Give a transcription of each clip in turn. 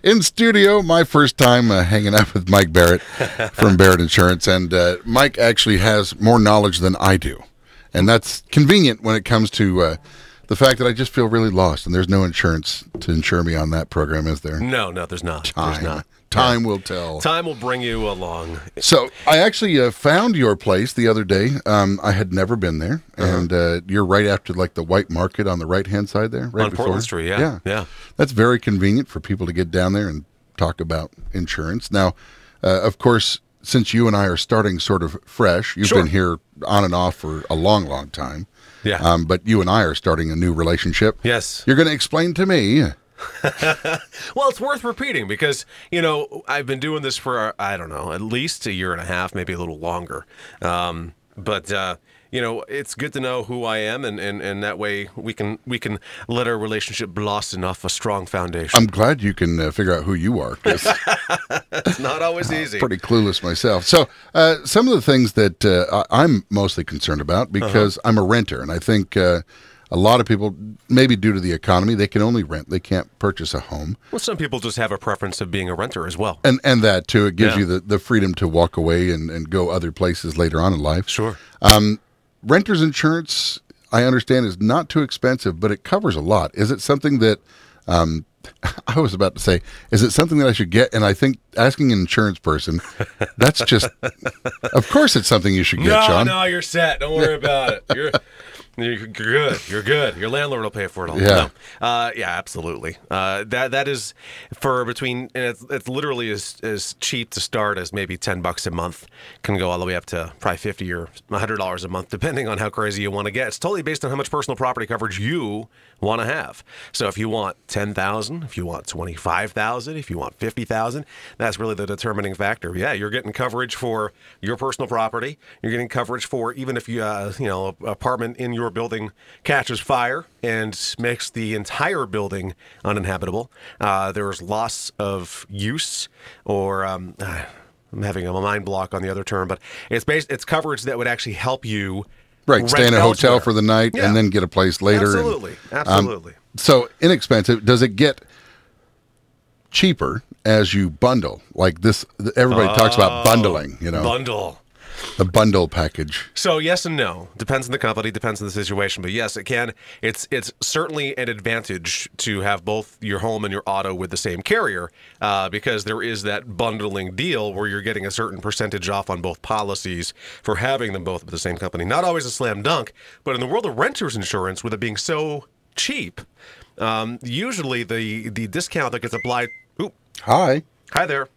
in studio, my first time hanging out with Mike Barrett from Barrett Insurance, and Mike actually has more knowledge than I do, and that's convenient when it comes to the fact that I just feel really lost, and there's no insurance to insure me on that program, is there? No, there's not. There's not. Time will tell. Time will bring you along. So I actually found your place the other day. I had never been there, and you're right after like the White Market on the right-hand side there, right on before Portland Street. Yeah. That's very convenient for people to get down there and talk about insurance. Now, of course, since you and I are starting sort of fresh, you've been here on and off for a long, long time. Yeah. But you and I are starting a new relationship. Yes. You're going to explain to me. Well, it's worth repeating because, I've been doing this for, I don't know, at least a year and a half, maybe a little longer. But it's good to know who I am, and that way we can let our relationship blossom off a strong foundation. I'm glad you can figure out who you are. It's not always easy. Pretty clueless myself. So some of the things that I'm mostly concerned about, because I'm a renter, and I think a lot of people, maybe due to the economy, they can only rent. They can't purchase a home. Well, some people just have a preference of being a renter as well. And that, too. It gives you the freedom to walk away and go other places later on in life. Sure. Renter's insurance, I understand, is not too expensive, but it covers a lot. Is it something that, I was about to say, is it something that I should get? And I think asking an insurance person, that's just, of course it's something you should get, Shawn. No, you're set. Don't worry about it. You're good. You're good. Your landlord will pay for it all. Yeah. No. Yeah, absolutely. That is for between, and it's literally as cheap to start as maybe $10 a month. Can go all the way up to probably $50 or $100 a month, depending on how crazy you want to get. It's totally based on how much personal property coverage you want to have. So if you want $10,000, if you want $25,000, if you want $50,000, that's really the determining factor. Yeah, you're getting coverage for your personal property. You're getting coverage for even if you, apartment in your building catches fire and makes the entire building uninhabitable. There's loss of use, or I'm having a mind block on the other term, but it's coverage that would actually help you. Right, stay in a hotel for the night and then get a place later. Absolutely, absolutely. So inexpensive. Does it get cheaper as you bundle? Like this, everybody talks about bundling, Bundle. The bundle package. So yes and no. Depends on the company, depends on the situation. But yes, it can. It's certainly an advantage to have both your home and your auto with the same carrier, because there is that bundling deal where you're getting a certain percentage off on both policies for having them both with the same company. Not always a slam dunk, but in the world of renter's insurance, with it being so cheap, usually the discount that gets applied. Ooh, Hi there.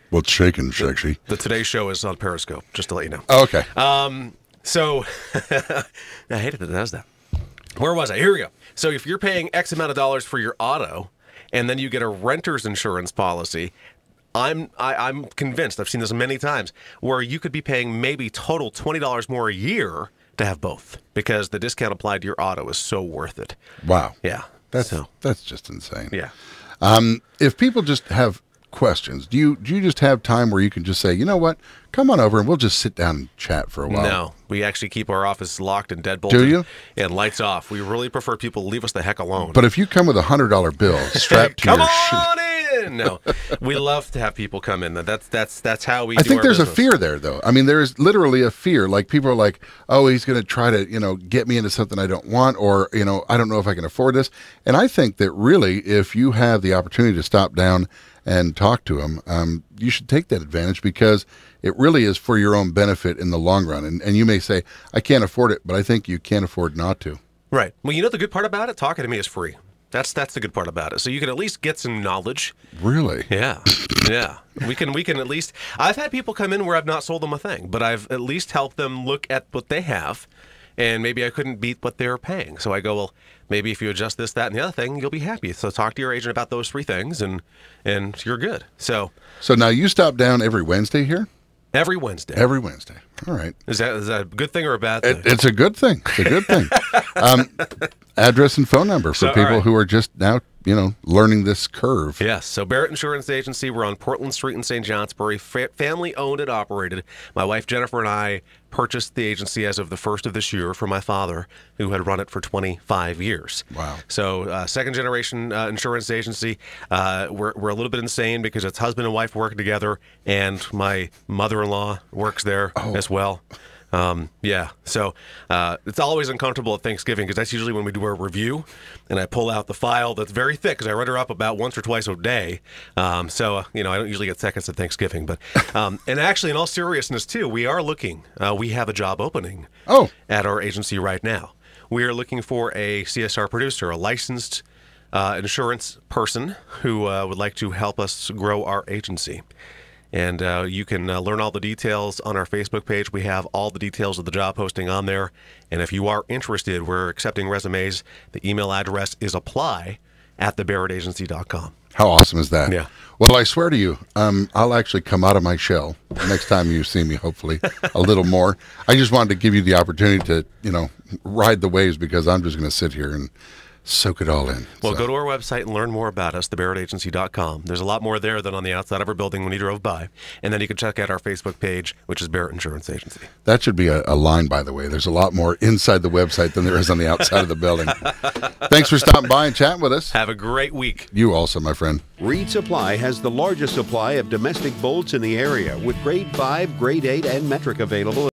What's shaking, sexy? The Today Show is on Periscope, just to let you know. Oh, okay. So I hate it that it does that. Where was I? Here we go. So if you're paying X amount of dollars for your auto, and then you get a renter's insurance policy, I'm convinced, I've seen this many times, where you could be paying maybe total $20 more a year to have both, because the discount applied to your auto is so worth it. Wow. Yeah. That's just insane. Yeah. If people just have questions, do you just have time where you can just say, you know what, come on over and we'll just sit down and chat for a while? No, we actually keep our office locked and deadbolted. Do you? And lights off. We really prefer people leave us the heck alone. But if you come with a $100 bill strapped to your Come on in! No, we love to have people come in. That's how we do I think our there's business. a fear there, though. I mean, there is literally a fear. Like, people are like, oh, he's going to try to, get me into something I don't want, or, I don't know if I can afford this. And I think that really, if you have the opportunity to stop down and talk to him, you should take that advantage, because it really is for your own benefit in the long run. And you may say, I can't afford it, but I think you can't afford not to. Right. Well, the good part about it? Talking to me is free. That's the good part about it. So you can at least get some knowledge. Really? Yeah. Yeah. We can at least, I've had people come in where I've not sold them a thing, but I've at least helped them look at what they have, and maybe I couldn't beat what they're paying. So I go, well, maybe if you adjust this, that, and the other thing, you'll be happy. So talk to your agent about those three things, and you're good. So now you stop down every Wednesday here? Every Wednesday. Every Wednesday. All right. Is that a good thing or a bad thing? It's a good thing. It's a good thing. Address and phone number for people who are just now, learning this curve. Yes. So Barrett Insurance Agency, we're on Portland Street in St. Johnsbury, family owned and operated. My wife Jennifer and I purchased the agency as of the first of this year from my father, who had run it for 25 years. Wow. So second generation insurance agency. We're a little bit insane because it's husband and wife working together, and my mother-in-law works there as well. Yeah, so it's always uncomfortable at Thanksgiving because that's usually when we do our review, and I pull out the file that's very thick because I read her up about once or twice a day. So I don't usually get seconds at Thanksgiving, but and actually, in all seriousness, too, we are looking. We have a job opening at our agency right now. We are looking for a CSR producer, a licensed insurance person who would like to help us grow our agency. And you can learn all the details on our Facebook page. We have all the details of the job posting on there. And if you are interested, we're accepting resumes. The email address is apply@thebarrettagency.com. How awesome is that? Yeah. Well, I swear to you, I'll actually come out of my shell next time you see me, hopefully, a little more. I just wanted to give you the opportunity to, ride the waves, because I'm just going to sit here and soak it all in. Well, go to our website and learn more about us, thebarrettagency.com. There's a lot more there than on the outside of our building when you drove by. And then you can check out our Facebook page, which is Barrett Insurance Agency. That should be a line, by the way. There's a lot more inside the website than there is on the outside of the building. Thanks for stopping by and chatting with us. Have a great week. You also, my friend. Reed Supply has the largest supply of domestic bolts in the area, with grade 5, grade 8, and metric available.